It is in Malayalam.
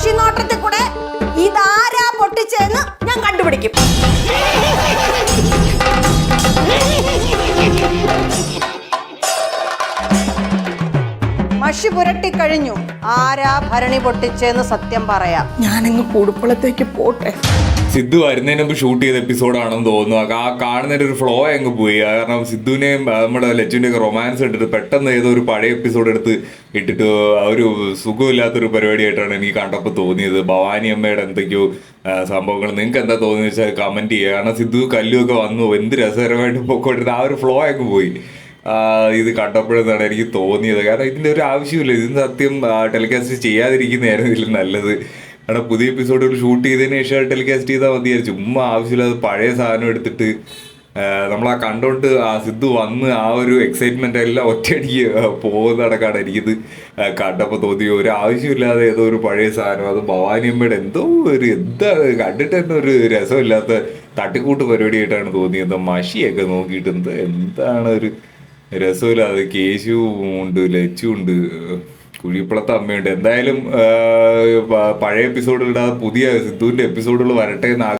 മഷിനോട്ടത്തിൽ കൂടെ ഇതാരാ പൊട്ടിച്ചെന്ന് ഞാൻ കണ്ടുപിടിക്കും. മഷി പുരട്ടി കഴിഞ്ഞു. ആരാ ഭരണി പൊട്ടിച്ചെന്ന് സത്യം പറയാം. ഞാനിങ്ങ് കൂടുപ്പളത്തേക്ക് പോട്ടെ. സിദ്ധു വരുന്നതിന് മുമ്പ് ഷൂട്ട് ചെയ്ത എപ്പിസോഡാണെന്ന് തോന്നുന്നു. ആ കാണുന്നതിന്റെ ഒരു ഫ്ലോ അങ്ങ് പോയി. കാരണം സിദ്ധുവിനെയും നമ്മുടെ ലച്ചുവിന്റെ ഒക്കെ റൊമാൻസ് ഇട്ടിട്ട് പെട്ടെന്ന് ഏതോ ഒരു പഴയ എപ്പിസോഡ് എടുത്ത് ഇട്ടിട്ട് ഒരു സുഖമില്ലാത്തൊരു പരിപാടിയായിട്ടാണ് എനിക്ക് കണ്ടപ്പോൾ തോന്നിയത്. ഭവാനി അമ്മയുടെ എന്തൊക്കെയോ സംഭവങ്ങൾ. നിങ്ങൾക്ക് എന്താ തോന്നുന്നത് വെച്ചാൽ കമന്റ് ചെയ്യുക. കാരണം സിദ്ധു കല്ലുമൊക്കെ വന്നു എന്ത് രസകരമായിട്ട് പൊക്കോട്ടിരുന്നത്. ആ ഒരു ഫ്ലോ അങ്ങ് പോയി. ഇത് കണ്ടപ്പോഴെന്നാണ് എനിക്ക് തോന്നിയത്. കാരണം ഇതിൻ്റെ ഒരു ആവശ്യമില്ല. ഇതിന് സത്യം ടെലികാസ്റ്റ് ചെയ്യാതിരിക്കുന്നതായിരുന്നു ഇതിൽ നല്ലത്. കാരണം പുതിയ എപ്പിസോഡുകൾ ഷൂട്ട് ചെയ്തതിന് ശേഷം ടെലികാസ്റ്റ് ചെയ്താൽ മതിയായിരുന്നു. ചുമ്മാ ആവശ്യമില്ലാതെ പഴയ സാധനം എടുത്തിട്ട് നമ്മളാ കണ്ടോണ്ട് ആ സിദ്ധു വന്ന് ആ ഒരു എക്സൈറ്റ്മെന്റ് എല്ലാം ഒറ്റയടിക്ക് പോകുന്ന നടക്കാണ് എനിക്കിത് കണ്ടപ്പോൾ തോന്നി. ഒരു ആവശ്യമില്ലാതെ ഏതോ ഒരു പഴയ സാധനം, അത് ഭവാനി അമ്മയുടെ എന്തോ ഒരു എന്താ കണ്ടിട്ട് തന്നെ ഒരു രസമില്ലാത്ത തട്ടിക്കൂട്ട് പരിപാടിയായിട്ടാണ് തോന്നിയത്. മഷിയൊക്കെ നോക്കിയിട്ട് എന്താണ് ഒരു രസമില്ലാതെ. കേശു ഉണ്ട്, ലച്ചു ഉണ്ട്, കുഴിപ്പളത്തെ അമ്മയുണ്ട്. എന്തായാലും പഴയ എപ്പിസോഡുകളുടെ പുതിയ സിദ്ധുവിൻ്റെ എപ്പിസോഡുകൾ വരട്ടെ എന്ന്